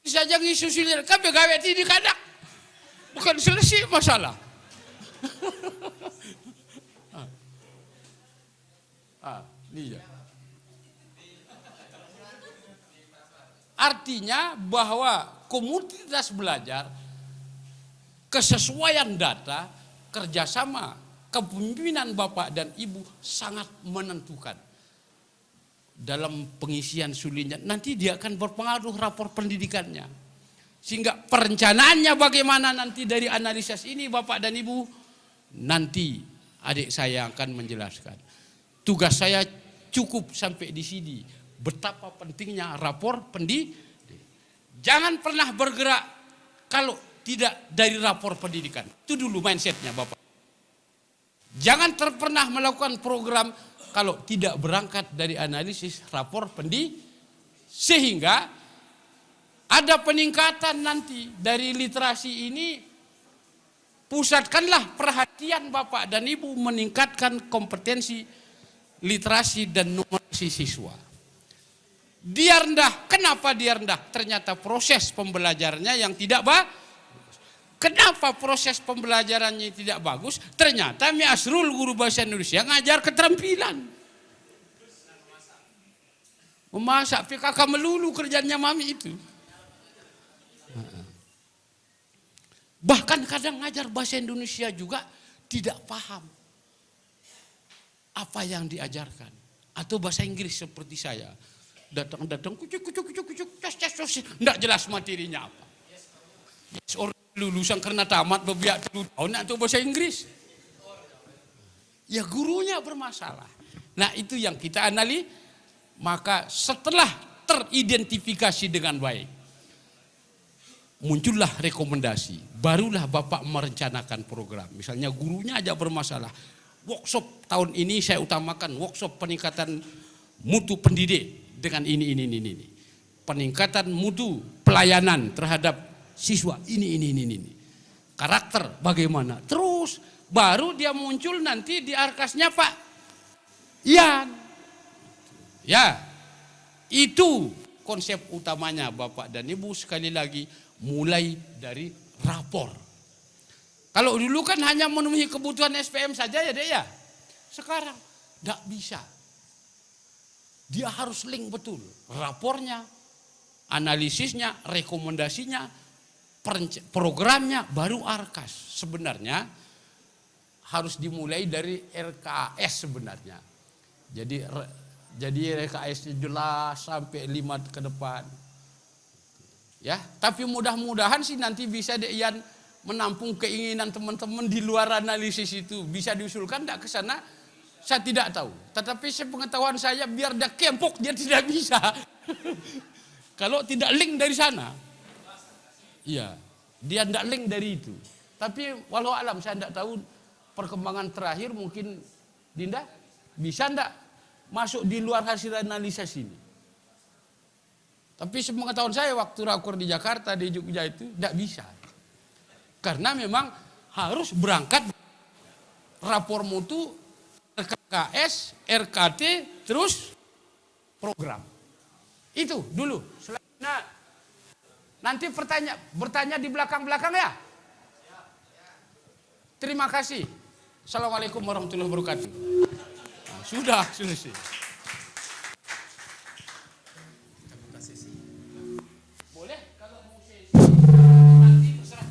saja ngisi sulinjar, kan begawe di kadak. Bukan selesai masalah. Iya. Artinya bahwa komunitas belajar, kesesuaian data, kerjasama, kepemimpinan Bapak dan Ibu sangat menentukan dalam pengisian sulinjar. Nanti dia akan berpengaruh rapor pendidikannya. Sehingga perencanaannya bagaimana nanti dari analisis ini Bapak dan Ibu, nanti adik saya akan menjelaskan. Tugas saya cukup sampai di sini. Betapa pentingnya rapor pendidikan. Jangan pernah bergerak kalau tidak dari rapor pendidikan. Itu dulu mindsetnya Bapak. Jangan pernah melakukan program kalau tidak berangkat dari analisis rapor pendidikan. Sehingga ada peningkatan nanti dari literasi ini. Pusatkanlah perhatian Bapak dan Ibu meningkatkan kompetensi literasi dan numerasi siswa. Dia rendah. Kenapa dia rendah? Ternyata proses pembelajarannya yang tidak bagus. Kenapa proses pembelajarannya tidak bagus? Ternyata Mi Asrul guru bahasa Indonesia ngajar keterampilan. Memasak PKK melulu kerjanya mami itu. Bahkan kadang ngajar bahasa Indonesia juga tidak paham apa yang diajarkan. Atau bahasa Inggris seperti saya. Datang kucuk, enggak jelas materinya apa. Yes, orang lulusan karena tamat beberapa tahun atau bahasa Inggris. Ya gurunya bermasalah. Nah itu yang kita analisis. Maka setelah teridentifikasi dengan baik, muncullah rekomendasi. Barulah Bapak merencanakan program. Misalnya gurunya aja bermasalah. Workshop tahun ini saya utamakan workshop peningkatan mutu pendidik. Dengan ini. Peningkatan mutu pelayanan terhadap siswa. Ini. Karakter bagaimana. Terus baru dia muncul nanti di arkasnya Pak Ian. Ya, itu konsep utamanya Bapak dan Ibu. Sekali lagi mulai dari rapor. Kalau dulu kan hanya memenuhi kebutuhan SPM saja ya Dek ya. Sekarang tidak bisa. Dia harus link betul rapornya, analisisnya, rekomendasinya, programnya, baru arkas. Sebenarnya harus dimulai dari RKAS sebenarnya. Jadi RKAS jelas sampai 5 ke depan. Ya, tapi mudah-mudahan sih nanti bisa Ian menampung keinginan teman-teman di luar analisis itu. Bisa diusulkan enggak ke sana? Saya tidak tahu. Tetapi sepengetahuan saya biar dia kempok dia tidak bisa. Kalau tidak link dari sana. Iya, dia tidak link dari itu. Tapi walau alam saya tidak tahu perkembangan terakhir mungkin Dinda bisa enggak masuk di luar hasil analisis ini. Tapi sepengetahuan saya waktu rakur di Jakarta, di Jogja itu tidak bisa. Karena memang harus berangkat rapor mutu RKS, RKT, terus program. Itu dulu. Nah, nanti bertanya di belakang-belakang ya. Terima kasih. Assalamualaikum warahmatullahi wabarakatuh. Nah, sudah selesai. Boleh kalau mau sesi nanti terserah.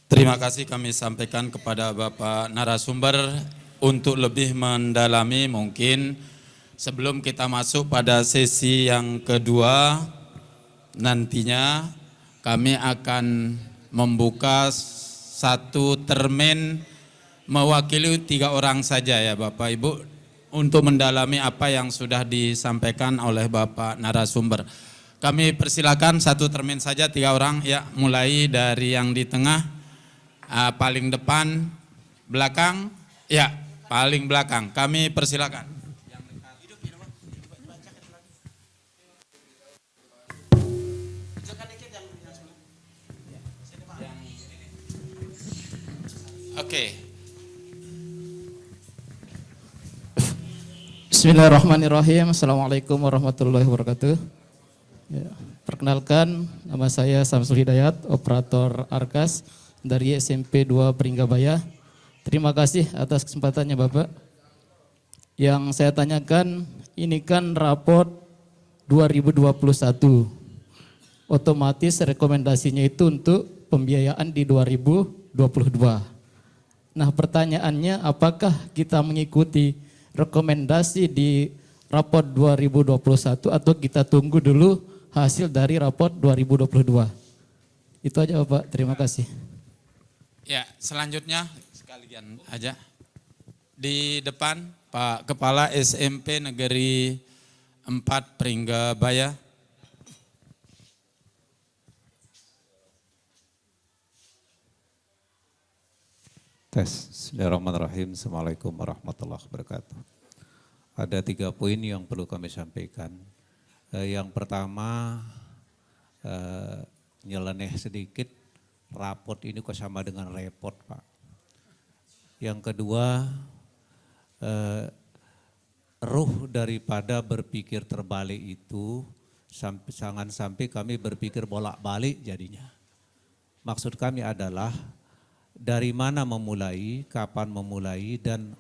Terima kasih kami sampaikan kepada Bapak narasumber untuk lebih mendalami mungkin sebelum kita masuk pada sesi yang kedua, nantinya kami akan membuka satu termin mewakili 3 orang saja ya Bapak Ibu untuk mendalami apa yang sudah disampaikan oleh Bapak narasumber. Kami persilakan satu termin saja 3 orang ya, mulai dari yang di tengah, paling depan, belakang, ya paling belakang. Kami persilakan. Oke. Bismillahirrahmanirrahim. Assalamualaikum warahmatullahi wabarakatuh. Ya, perkenalkan, nama saya Samsul Hidayat, operator Arkas dari SMP 2 Pringgabaya. Terima kasih atas kesempatannya Bapak. Yang saya tanyakan, ini kan raport 2021. Otomatis rekomendasinya itu untuk pembiayaan di 2022. Nah, pertanyaannya, apakah kita mengikuti rekomendasi di raport 2021 atau kita tunggu dulu hasil dari raport 2022? Itu aja Bapak, terima kasih. Ya, selanjutnya sekalian aja. Di depan Pak Kepala SMP Negeri 4 Pringgabaya. Tes. Bismillahirrahmanirrahim. Assalamualaikum warahmatullahi wabarakatuh. Ada 3 poin yang perlu kami sampaikan. Yang pertama, nyeleneh sedikit, raport ini kok sama dengan repot Pak. Yang kedua, ruh daripada berpikir terbalik itu, jangan sampai kami berpikir bolak-balik jadinya. Maksud kami adalah, dari mana memulai, kapan memulai, dan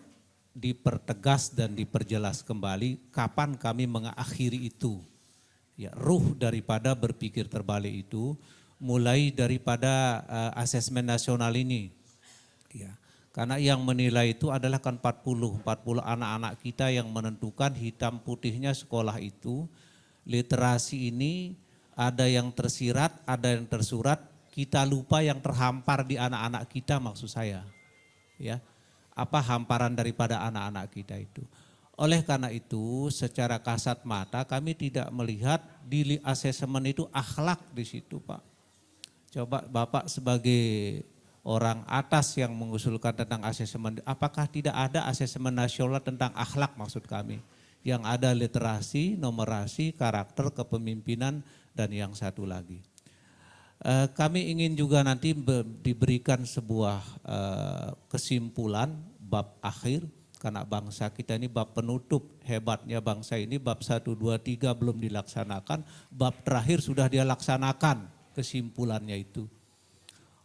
dipertegas dan diperjelas kembali kapan kami mengakhiri itu. Ya, ruh daripada berpikir terbalik itu mulai daripada asesmen nasional ini. Ya, karena yang menilai itu adalah kan 40 anak-anak kita yang menentukan hitam putihnya sekolah itu. Literasi ini ada yang tersirat, ada yang tersurat. Kita lupa yang terhampar di anak-anak kita, maksud saya. Ya, apa hamparan daripada anak-anak kita itu. Oleh karena itu, secara kasat mata kami tidak melihat di asesmen itu akhlak di situ Pak. Coba Bapak sebagai orang atas yang mengusulkan tentang asesmen, apakah tidak ada asesmen nasional tentang akhlak maksud kami. Yang ada literasi, numerasi, karakter, kepemimpinan, dan yang satu lagi. Kami ingin juga nanti diberikan sebuah kesimpulan bab akhir, karena bangsa kita ini bab penutup, hebatnya bangsa ini bab 1, 2, 3 belum dilaksanakan, bab terakhir sudah dia laksanakan kesimpulannya itu.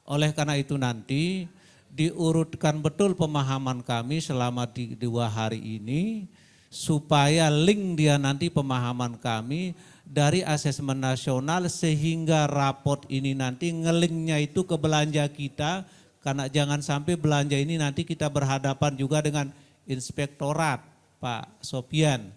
Oleh karena itu nanti diurutkan betul pemahaman kami selama 2 hari ini, supaya link dia nanti pemahaman kami dari asesmen nasional sehingga raport ini nanti ngelinknya itu ke belanja kita, karena jangan sampai belanja ini nanti kita berhadapan juga dengan inspektorat Pak Sopian.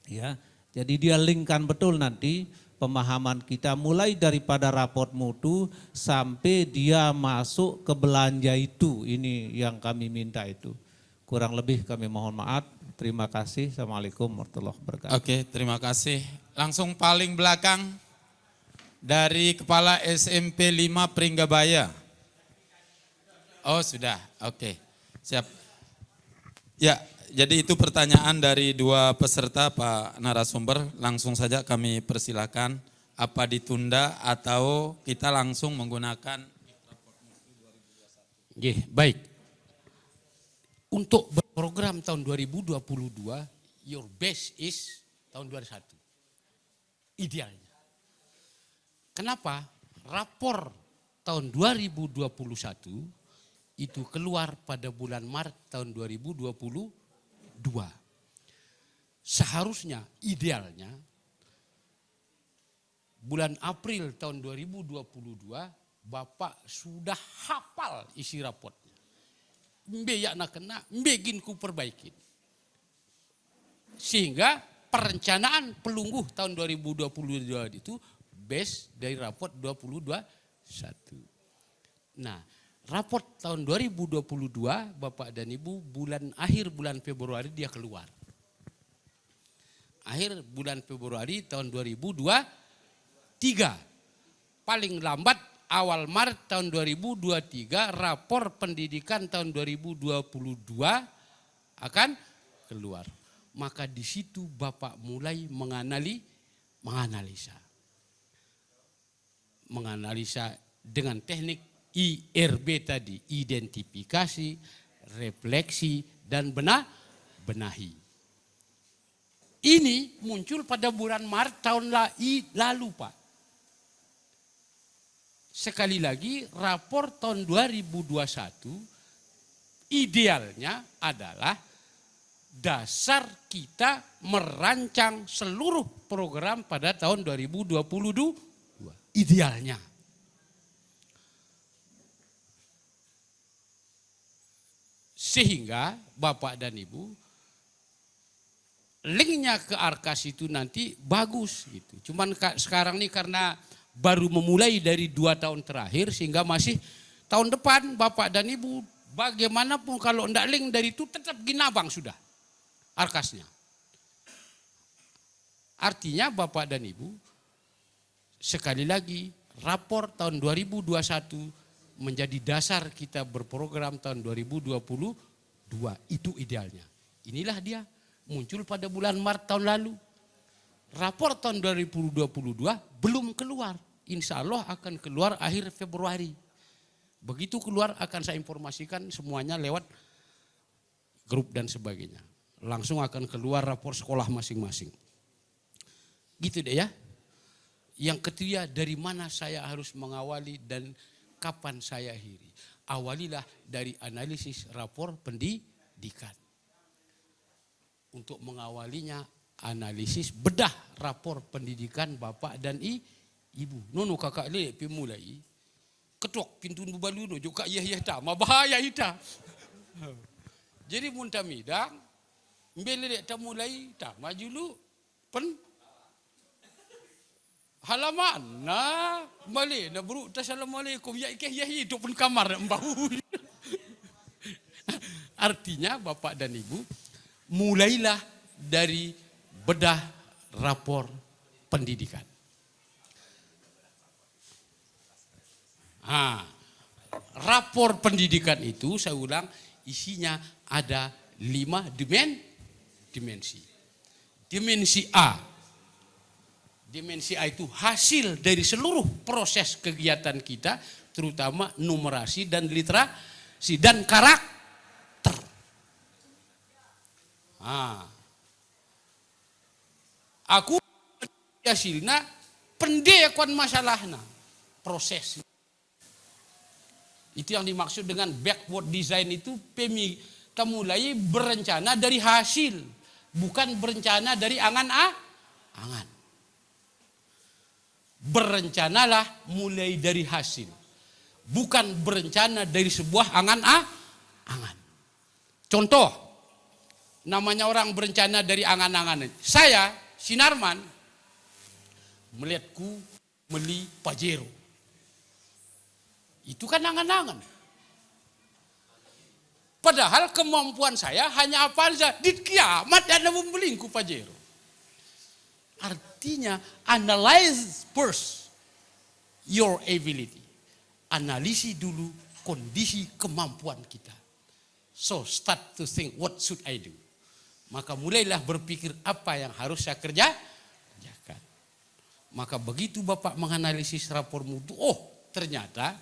Ya, jadi dia linkkan betul nanti pemahaman kita mulai daripada raport mutu sampai dia masuk ke belanja itu. Ini yang kami minta itu. Kurang lebih kami mohon maaf. Terima kasih. Assalamualaikum warahmatullahi wabarakatuh. Oke, terima kasih. Langsung paling belakang dari Kepala SMP 5 Pringgabaya. Oh sudah, oke. Siap. Ya, jadi itu pertanyaan dari 2 peserta Pak narasumber. Langsung saja kami persilakan, apa ditunda atau kita langsung menggunakan. Baik. Untuk berprogram tahun 2022, your best is tahun 2021. Idealnya. Kenapa? Rapor tahun 2021 itu keluar pada bulan Maret tahun 2022. Seharusnya, idealnya, bulan April tahun 2022, Bapak sudah hafal isi raportnya. Mbe ya nak kena, mbe gin ku perbaikin. sehingga perencanaan pelungguh tahun 2022 itu base dari raport 2021. Nah, raport tahun 2022 Bapak dan Ibu akhir bulan Februari dia keluar. Akhir bulan Februari tahun 2023. Paling lambat awal Maret tahun 2023 rapor pendidikan tahun 2022 akan keluar. Maka di situ Bapak mulai menganalisa dengan teknik IRB tadi, identifikasi, refleksi, dan benahi. Ini muncul pada bulan Maret tahun lalu, Pak. Sekali lagi, rapor tahun 2021 idealnya adalah dasar kita merancang seluruh program pada tahun 2022. Idealnya. Sehingga Bapak dan Ibu, linknya ke Arkas itu nanti bagus gitu. Cuman sekarang nih karena baru memulai dari 2 tahun terakhir sehingga masih tahun depan Bapak dan Ibu bagaimanapun kalau enggak link dari itu tetap ginabang sudah Arkasnya. Artinya Bapak dan Ibu, sekali lagi rapor tahun 2021 menjadi dasar kita berprogram tahun 2022, itu idealnya. Inilah dia muncul pada bulan Maret tahun lalu. Rapor tahun 2022 belum keluar. Insya Allah akan keluar akhir Februari. Begitu keluar akan saya informasikan semuanya lewat grup dan sebagainya. Langsung akan keluar rapor sekolah masing-masing. Gitu deh ya. Yang ketiga, dari mana saya harus mengawali dan kapan saya akhiri. Awalilah dari analisis rapor pendidikan. Untuk mengawalinya, analisis bedah rapor pendidikan Bapak dan Ibu. Nono kakak le pemulai. Ketok pintu balu no juga iya ta, bahaya ita. Jadi munta midang, mbele ta mulai ta maju lu pen halaman nah balik na bro assalamualaikum ya itu pun kamar bau. Artinya Bapak dan Ibu, mulailah dari bedah rapor pendidikan. Rapor pendidikan itu saya ulang isinya ada 5 dimensi. Dimensi A. Dimensi A itu hasil dari seluruh proses kegiatan kita, terutama numerasi dan literasi dan karakter. Aku hasilnya pendekan masalahnya, proses. Itu yang dimaksud dengan backward design itu kita mulai berencana dari hasil, bukan berencana dari angan-angan. Berencanalah mulai dari hasil, bukan berencana dari sebuah angan-angan. Contoh, namanya orang berencana dari angan-angan. Saya, Sinarman, melihatku beli Pajero. Itu kan angan-angan. Padahal kemampuan saya hanya apa saja. Di kiamat Anda membeliku Pajero. Artinya analyze first your ability. Analisi dulu kondisi kemampuan kita. So start to think what should I do. Maka mulailah berpikir apa yang harus saya kerjakan. Maka begitu Bapak menganalisis rapor mutu, ternyata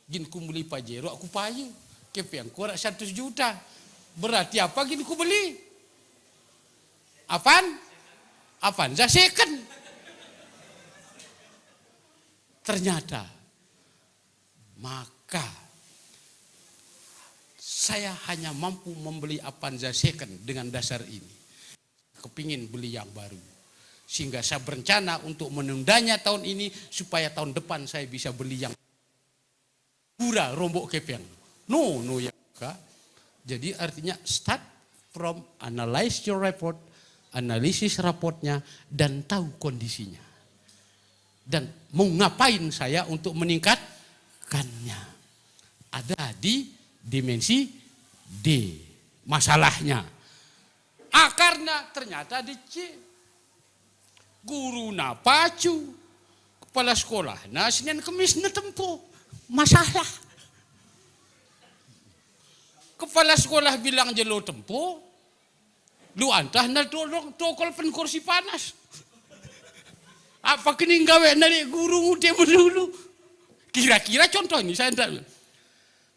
gin ku beli Pajero aku payu. Kepiang kurang 100 juta. Berarti apa gini ku beli? Apaan? Avanza second. Ternyata maka saya hanya mampu membeli Avanza second dengan dasar ini. Kepingin beli yang baru. Sehingga saya berencana untuk menundanya tahun ini supaya tahun depan saya bisa beli yang pura rombok kepiang. No ya. Jadi artinya start from analyze your report analisis raportnya, dan tahu kondisinya. Dan mau ngapain saya untuk meningkatkannya. Ada di dimensi D masalahnya. Akarnya ternyata di C. Guru na pacu, kepala sekolah na Senin Kemis na tempo masalah. Kepala sekolah bilang jelo tempo, lu antah na tolong tokol pen kursi panas. Apa kening gawe nari guru ngude dulu. Kira-kira contoh ini saya enggak.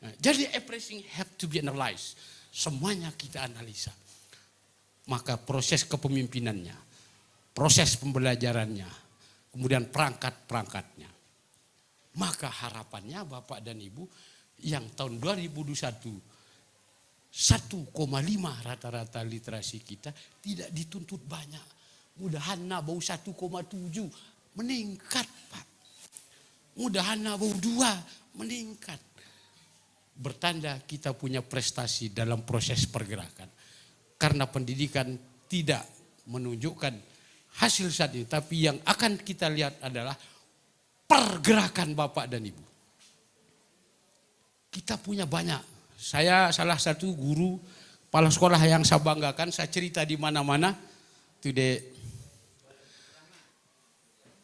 Nah, jadi everything have to be analyzed. Semuanya kita analisa. Maka proses kepemimpinannya, proses pembelajarannya, kemudian perangkat-perangkatnya. Maka harapannya Bapak dan Ibu yang tahun 2021 1,5 rata-rata literasi kita tidak dituntut banyak. Mudahan bau 1,7 meningkat, Pak. Mudahan bau 2 meningkat. Bertanda kita punya prestasi dalam proses pergerakan. Karena pendidikan tidak menunjukkan hasil saat ini, tapi yang akan kita lihat adalah pergerakan Bapak dan Ibu. Kita punya banyak. Saya salah satu guru kepala sekolah yang saya banggakan, saya cerita di mana-mana. Itu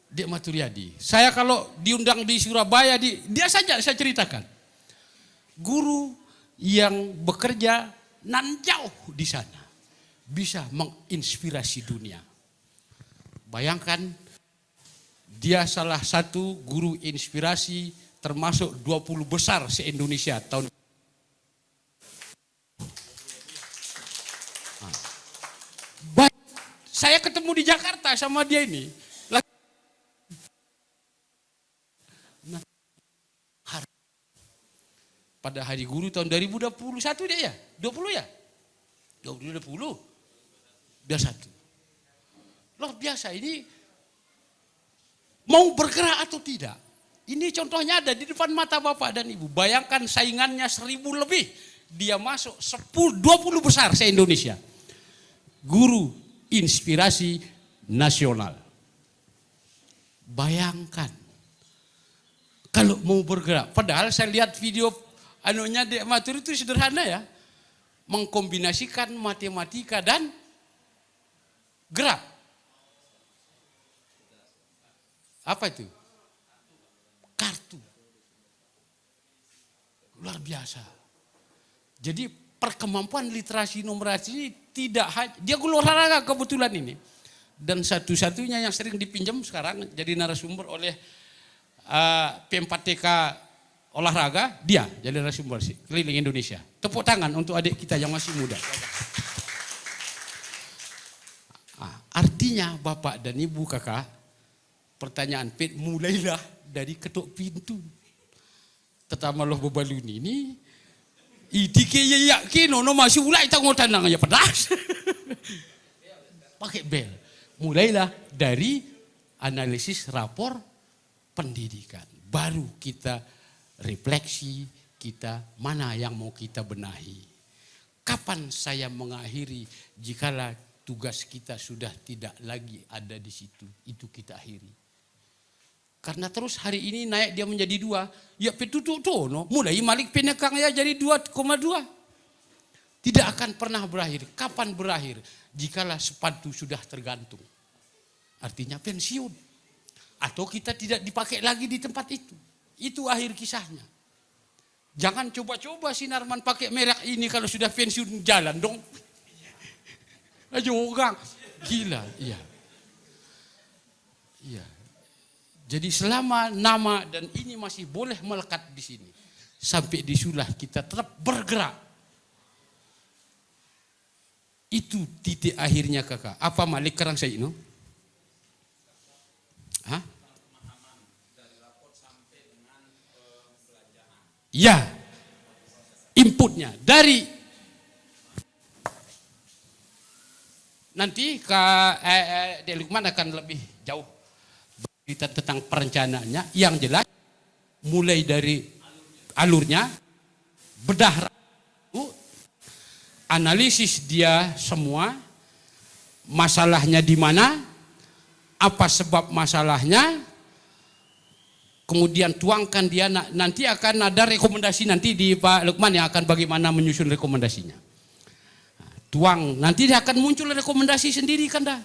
Dek Maturiadi. Saya kalau diundang di Surabaya, dia saja saya ceritakan. Guru yang bekerja nan jauh di sana bisa menginspirasi dunia. Bayangkan dia salah satu guru inspirasi termasuk 20 besar se-Indonesia tahun. Saya ketemu di Jakarta sama dia ini. Pada hari guru tahun 2021 dia ya? 20 ya? 2020. Biasa tuh. Luar biasa ini mau bergerak atau tidak. Ini contohnya ada di depan mata Bapak dan Ibu. Bayangkan saingannya 1000 lebih. Dia masuk 20 besar se-Indonesia. Guru inspirasi nasional. Bayangkan. Kalau mau bergerak. Padahal saya lihat video anunya Dek Matur itu sederhana ya. Mengkombinasikan matematika dan gerak. Apa itu? Kartu. Luar biasa. Jadi perkemampuan literasi numerasi ini tidak hanya, dia guru olahraga kebetulan ini. Dan satu-satunya yang sering dipinjam sekarang jadi narasumber oleh P4TK olahraga, dia jadi narasumber keliling Indonesia. Tepuk tangan untuk adik kita yang masih muda. Artinya Bapak dan Ibu Kakak, pertanyaan Pet mulailah dari ketuk pintu. Tetama loh bebaluni ini, idike ya yakin no masih ulai tak ngotanang ya pedas. Pakai bel. Mulailah dari analisis rapor pendidikan. Baru kita refleksi, kita mana yang mau kita benahi. Kapan saya mengakhiri jikalau tugas kita sudah tidak lagi ada di situ, itu kita akhiri. Karena terus hari ini naik dia menjadi 2, ya petutuk no, mulai malik penekang ya jadi 2,2. Tidak akan pernah berakhir. Kapan berakhir? Jikalau sepatu sudah tergantung. Artinya pensiun. Atau kita tidak dipakai lagi di tempat itu. Itu akhir kisahnya. Jangan coba-coba Sinarman pakai merek ini kalau sudah pensiun jalan dong. Aja orang. Gila, iya. Iya. Jadi selama nama dan ini masih boleh melekat di sini. Sampai disulah kita tetap bergerak. Itu titik akhirnya Kakak. Apa Malik Karang saya ini? Hah? Ya, inputnya dari nanti Dek Lukman akan lebih jauh bercerita tentang perencanaannya. Yang jelas mulai dari alurnya, bedah analisis dia semua, masalahnya di mana, apa sebab masalahnya, kemudian tuangkan dia, nanti akan ada rekomendasi nanti di Pak Lukman yang akan bagaimana menyusun rekomendasinya. Tuang, nanti dia akan muncul rekomendasi sendiri kan dah.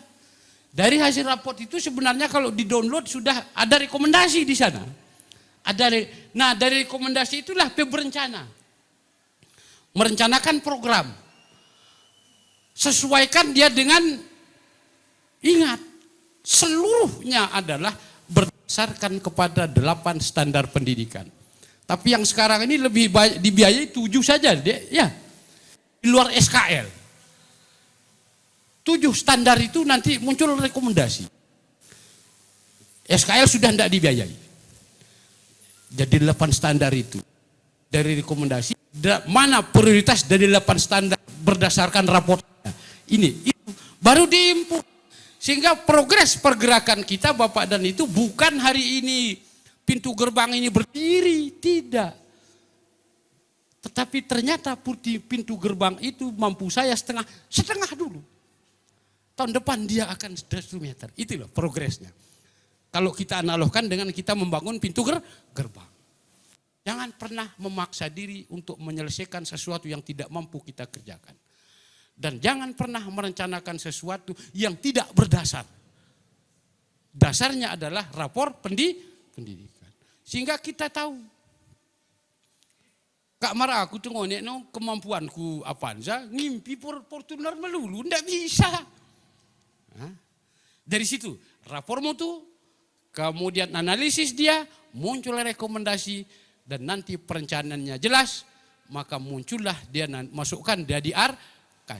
Dari hasil raport itu sebenarnya kalau di-download sudah ada rekomendasi di sana. Nah dari rekomendasi itulah berencana. Merencanakan program. Sesuaikan dia dengan, ingat, seluruhnya adalah berdasarkan kepada 8 standar pendidikan. Tapi yang sekarang ini lebih banyak dibiayai 7 saja, ya, di luar SKL. 7 standar itu nanti muncul rekomendasi. SKL sudah tidak dibiayai. Jadi 8 standar itu. Dari rekomendasi, mana prioritas dari 8 standar berdasarkan raportnya. Itu baru diimpun. Sehingga progres pergerakan kita Bapak dan itu bukan hari ini pintu gerbang ini berdiri, tidak. Tetapi ternyata pintu gerbang itu mampu saya setengah dulu. Tahun depan dia akan 100 meter. Itulah progresnya. Kalau kita analogkan dengan kita membangun pintu gerbang. Jangan pernah memaksa diri untuk menyelesaikan sesuatu yang tidak mampu kita kerjakan. Dan jangan pernah merencanakan sesuatu yang tidak berdasar. Dasarnya adalah rapor pendidikan. Sehingga kita tahu. Kak Mara aku tengok kemampuanku Avanza, ngimpi Fortuner melulu, tidak bisa. Dari situ rapor mutu, kemudian analisis dia, muncul rekomendasi, dan nanti perencanaannya jelas, maka muncullah dia masukkan dia di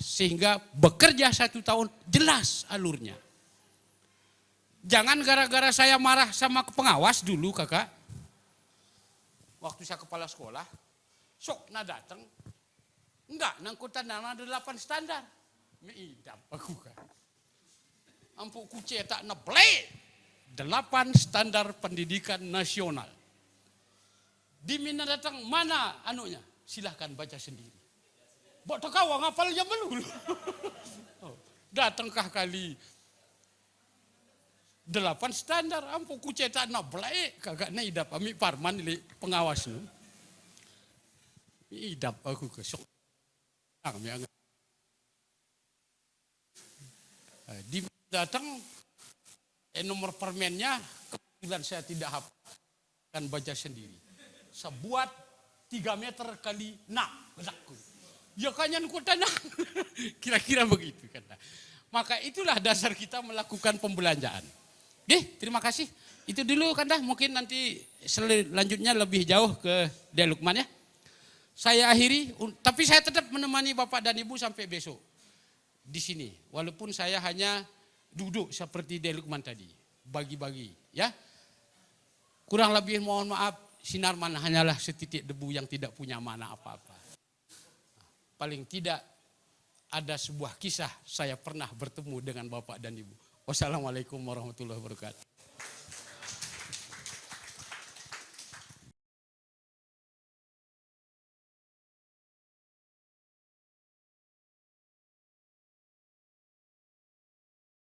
sehingga bekerja 1 tahun jelas alurnya. Jangan gara-gara saya marah sama pengawas dulu kakak. Waktu saya kepala sekolah, sok datang. Enggak, nangkutan ada 8 standar. Meidap aku kan. Ampuk ku cetak neblek 8 standar pendidikan nasional. Dimana datang mana anunya? Silahkan baca sendiri. Bok tekawang ngapal aja melulu. Datangkah kali 8 standar, ampun ku cetak neblek kagak idap ami Parman pengawas nu. Idap aku ke sok. Di datang nomor permennya kebetulan saya tidak hafal dan baca sendiri. Sebuat 3 meter kali bedakku. Ya kanyan ku tanah. Kira-kira begitu kan. Maka itulah dasar kita melakukan pembelanjaan. Terima kasih. Itu dulu kan dah, mungkin nanti selanjutnya lebih jauh ke Dia Lukman ya. Saya akhiri, tapi saya tetap menemani Bapak dan Ibu sampai besok di sini. Walaupun saya hanya duduk seperti Dia Lukman tadi, bagi-bagi ya. Kurang lebih mohon maaf, sinar mana hanyalah setitik debu yang tidak punya makna apa-apa. Paling tidak ada sebuah kisah saya pernah bertemu dengan Bapak dan Ibu. Wassalamualaikum warahmatullahi wabarakatuh.